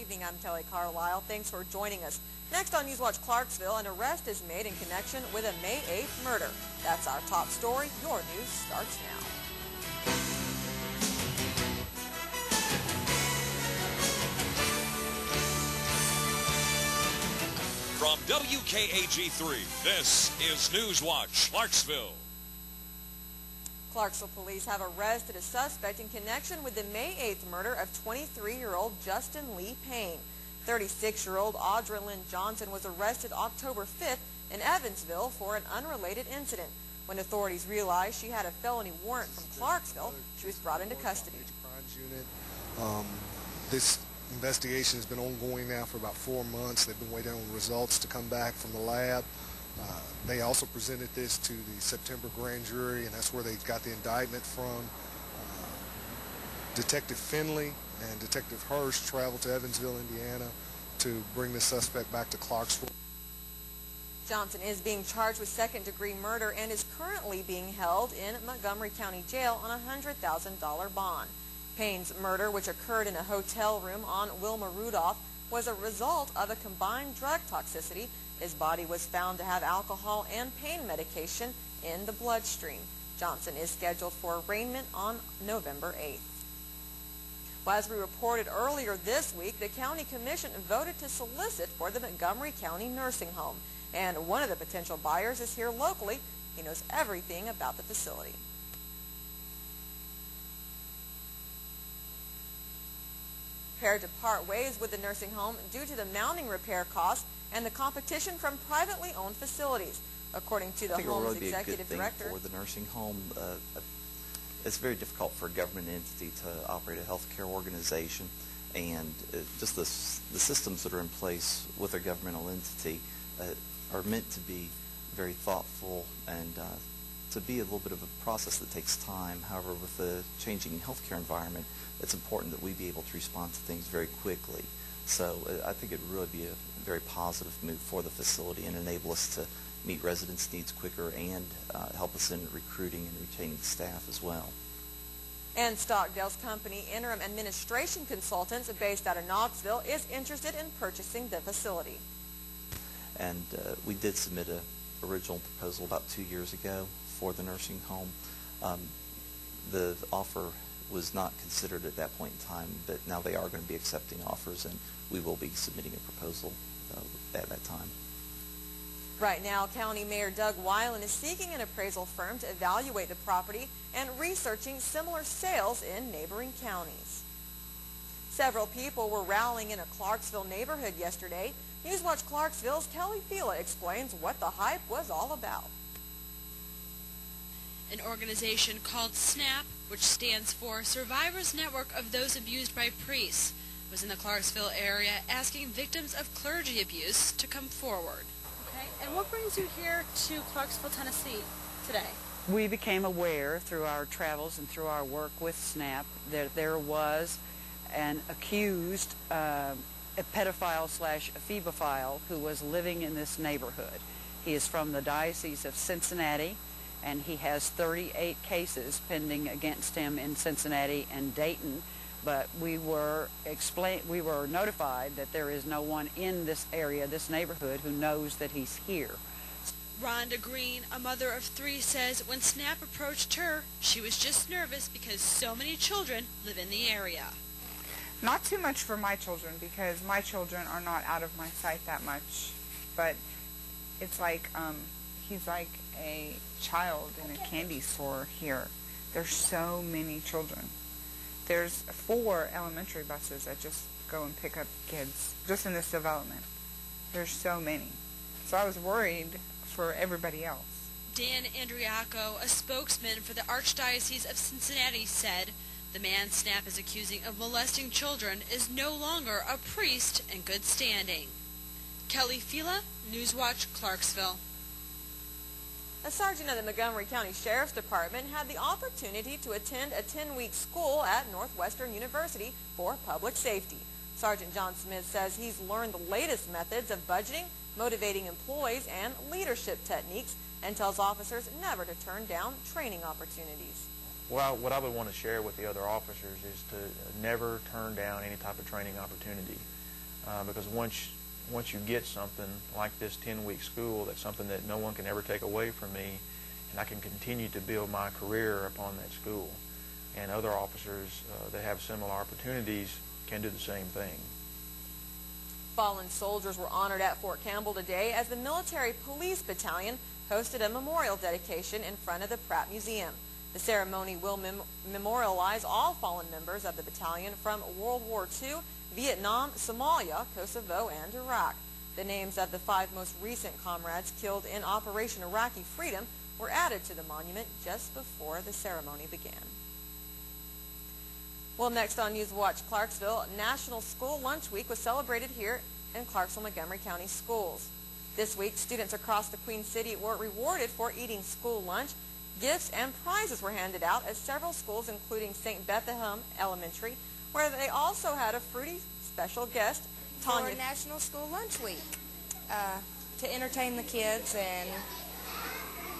evening, I'm Kelly Carlisle. Thanks for joining us. Next on NewsWatch Clarksville, an arrest is made in connection with a May 8th murder. That's our top story. Your news starts now. From WKAG 3, this is NewsWatch Clarksville. Clarksville police have arrested a suspect in connection with the May 8th murder of 23-year-old Justin Lee Payne. 36-year-old Audra Lynn Johnson was arrested October 5th in Evansville for an unrelated incident. When authorities realized she had a felony warrant from Clarksville, she was brought into custody. This investigation has been ongoing now for about 4 months. They've been waiting on results to come back from the lab. They also presented this to the September grand jury, and that's where they got the indictment from. Detective Finley and Detective Hirsch traveled to Evansville, Indiana to bring the suspect back to Clarksville. Johnson is being charged with second-degree murder and is currently being held in Montgomery County Jail on a $100,000 bond. Payne's murder, which occurred in a hotel room on Wilma Rudolph, was a result of a combined drug toxicity. His body was found to have alcohol and pain medication in the bloodstream. Johnson is scheduled for arraignment on November 8th. Well, as we reported earlier this week, the county commission voted to solicit for the Montgomery County nursing home. And one of the potential buyers is here locally. He knows everything about the facility. Prepared to part ways with the nursing home due to the mounting repair costs and the competition from privately owned facilities. According to the home's executive director, for the nursing home, it's very difficult for a government entity to operate a healthcare organization, and just the systems that are in place with a governmental entity are meant to be very thoughtful and to be a little bit of a process that takes time. However, with the changing healthcare environment, it's important that we be able to respond to things very quickly. So I think it would really be a very positive move for the facility and enable us to meet residents' needs quicker and help us in recruiting and retaining staff as well. And Stockdale's company, Interim Administration Consultants, based out of Knoxville, is interested in purchasing the facility. And we did submit an original proposal about 2 years ago for the nursing home. The offer was not considered at that point in time, but now they are going to be accepting offers, and we will be submitting a proposal at that time. Right now, County Mayor Doug Weiland is seeking an appraisal firm to evaluate the property and researching similar sales in neighboring counties. Several people were rallying in a Clarksville neighborhood yesterday. NewsWatch Clarksville's Kelly Fila explains what the hype was all about. An organization called SNAP, which stands for Survivors Network of Those Abused by Priests, was in the Clarksville area asking victims of clergy abuse to come forward. Okay, and what brings you here to Clarksville, Tennessee today? We became aware through our travels and through our work with SNAP that there was an accused a pedophile / a phebophile who was living in this neighborhood. He is from the Diocese of Cincinnati, and he has 38 cases pending against him in Cincinnati and Dayton. But we were notified that there is no one in this area, this neighborhood, who knows that he's here. Rhonda Green, a mother of 3, says when SNAP approached her, she was just nervous because so many children live in the area. Not too much for my children, because my children are not out of my sight that much. But it's like he's like a child in a candy store here. There's so many children. There's 4 elementary buses that just go and pick up kids just in this development. There's so many. So I was worried for everybody else. Dan Andriaco, a spokesman for the Archdiocese of Cincinnati, said the man SNAP is accusing of molesting children is no longer a priest in good standing. Kelly Fila, NewsWatch, Clarksville. A sergeant of the Montgomery County Sheriff's Department had the opportunity to attend a 10-week school at Northwestern University for public safety. Sergeant John Smith says he's learned the latest methods of budgeting, motivating employees, and leadership techniques, and tells officers never to turn down training opportunities. Well, what I would want to share with the other officers is to never turn down any type of training opportunity. because once you get something like this 10-week school, that's something that no one can ever take away from me, and I can continue to build my career upon that school. And other officers that have similar opportunities can do the same thing. Fallen soldiers were honored at Fort Campbell today as the Military Police Battalion hosted a memorial dedication in front of the Pratt Museum. The ceremony will memorialize all fallen members of the battalion from World War II, Vietnam, Somalia, Kosovo, and Iraq. The names of the 5 most recent comrades killed in Operation Iraqi Freedom were added to the monument just before the ceremony began. Well, next on NewsWatch Clarksville, National School Lunch Week was celebrated here in Clarksville-Montgomery County Schools. This week, students across the Queen City were rewarded for eating school lunch. Gifts and prizes were handed out at several schools, including St. Bethlehem Elementary, where they also had a fruity special guest, Tanya. For National School Lunch Week, to entertain the kids and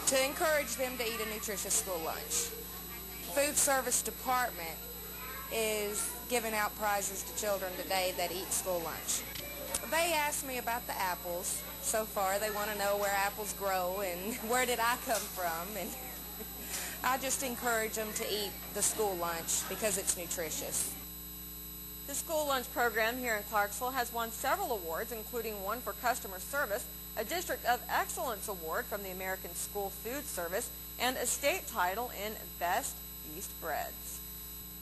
to encourage them to eat a nutritious school lunch. Food Service Department is giving out prizes to children today that eat school lunch. They asked me about the apples. So far, they want to know where apples grow and where did I come from. And I just encourage them to eat the school lunch because it's nutritious. The school lunch program here in Clarksville has won several awards, including one for customer service, a District of Excellence Award from the American School Food Service, and a state title in Best Yeast Breads.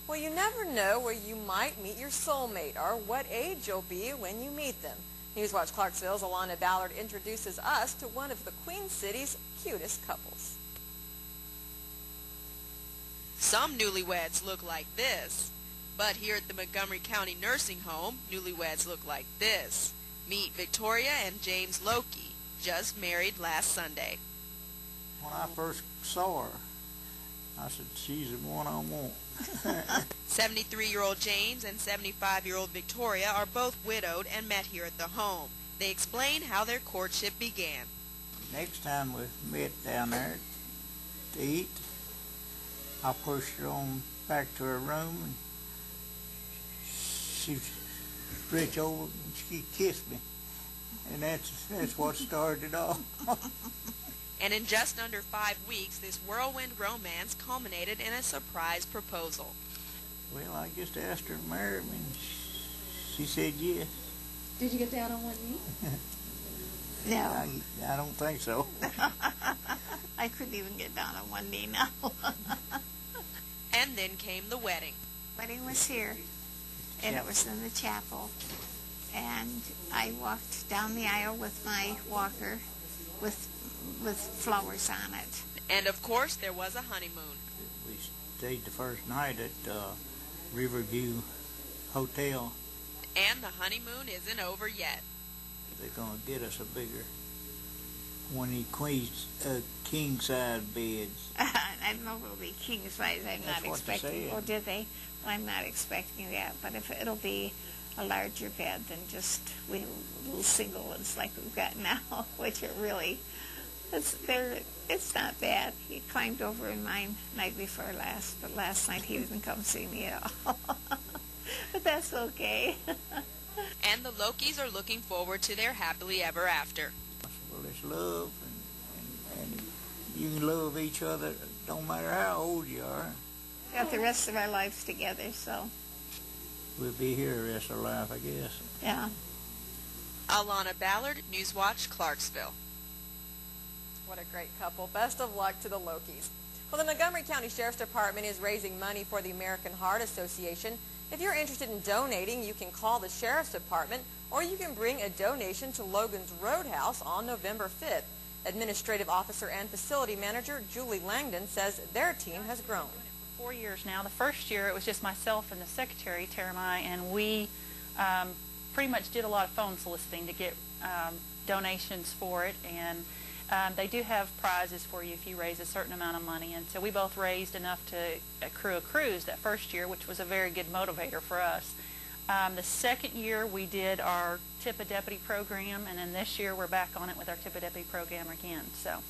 Well, you never know where you might meet your soulmate or what age you'll be when you meet them. NewsWatch Clarksville's Alana Ballard introduces us to one of the Queen City's cutest couples. Some newlyweds look like this, but here at the Montgomery County Nursing Home, newlyweds look like this. Meet Victoria and James Loki, just married last Sunday. When I first saw her, I said, she's the one I want. 73-year-old James and 75-year-old Victoria are both widowed and met here at the home. They explain how their courtship began. Next time we met down there to eat, I pushed her on back to her room, and she reached over and she kissed me. And that's what started it all. And in just under 5 weeks, this whirlwind romance culminated in a surprise proposal. Well, I just asked her to marry me, and she said yes. Did you get down on one knee? No. I don't think so. I couldn't even get down on one knee now. And then came the wedding. Wedding was here, and it was in the chapel. And I walked down the aisle with my walker with flowers on it. And of course, there was a honeymoon. We stayed the first night at Riverview Hotel. And the honeymoon isn't over yet. They're going to get us a bigger one of these king-size beds. I don't know if it'll be king-size. I'm not expecting. Oh, did they? Well, I'm not expecting that. But if it'll be a larger bed than just little single ones like we've got now, which are really, it's not bad. He climbed over in mine night before last, but last night he didn't come see me at all. But that's okay. And the Lokis are looking forward to their happily ever after. Well, it's love, and you can love each other no matter how old you are. Got the rest of our lives together, so. We'll be here the rest of our life, I guess. Yeah. Alana Ballard, NewsWatch, Clarksville. What a great couple. Best of luck to the Lokis. Well, the Montgomery County Sheriff's Department is raising money for the American Heart Association. If you're interested in donating, you can call the Sheriff's Department, or you can bring a donation to Logan's Roadhouse on November 5th. Administrative Officer and Facility Manager Julie Langdon says their team has grown. 4 years now. The first year it was just myself and the secretary, Tara and I, and we pretty much did a lot of phone soliciting to get donations for it, and they do have prizes for you if you raise a certain amount of money, and so we both raised enough to accrue a cruise that first year, which was a very good motivator for us. The second year we did our Tip a Deputy program, and then this year we're back on it with our Tip a Deputy program again. So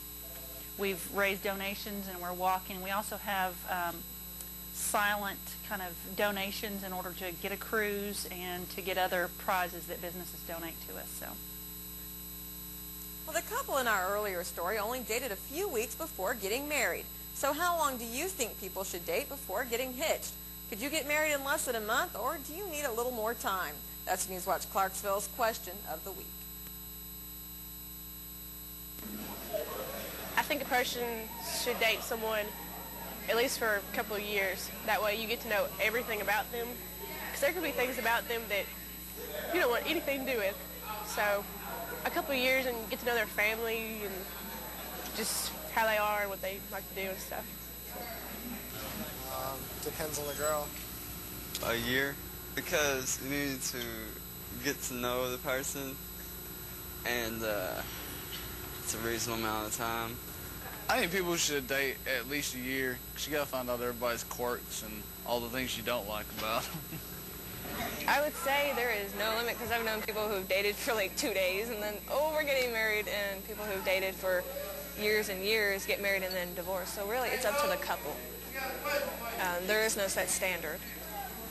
we've raised donations and we're walking. We also have silent kind of donations in order to get a cruise and to get other prizes that businesses donate to us. So. Well, the couple in our earlier story only dated a few weeks before getting married. So how long do you think people should date before getting hitched? Could you get married in less than a month, or do you need a little more time? That's NewsWatch Clarksville's question of the week. I think a person should date someone at least for a couple of years. That way you get to know everything about them. Because there could be things about them that you don't want anything to do with. So a couple of years and get to know their family and just how they are and what they like to do and stuff. Depends on the girl. A year, because you need to get to know the person, and it's a reasonable amount of time. I think people should date at least a year, because you got to find out everybody's quirks and all the things you don't like about them. I would say there is no limit, because I've known people who've dated for like 2 days and then, oh, we're getting married, and people who've dated for years and years get married and then divorce. So really, it's up to the couple. There is no set standard.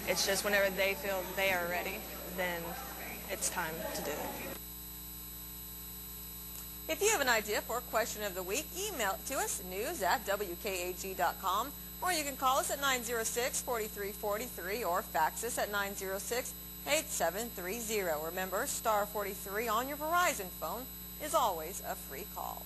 It's just whenever they feel they are ready, then it's time to do it. If you have an idea for question of the week, email it to us, news@WKAG.com, or you can call us at 906-4343 or fax us at 906-8730. Remember, star 43 on your Verizon phone is always a free call.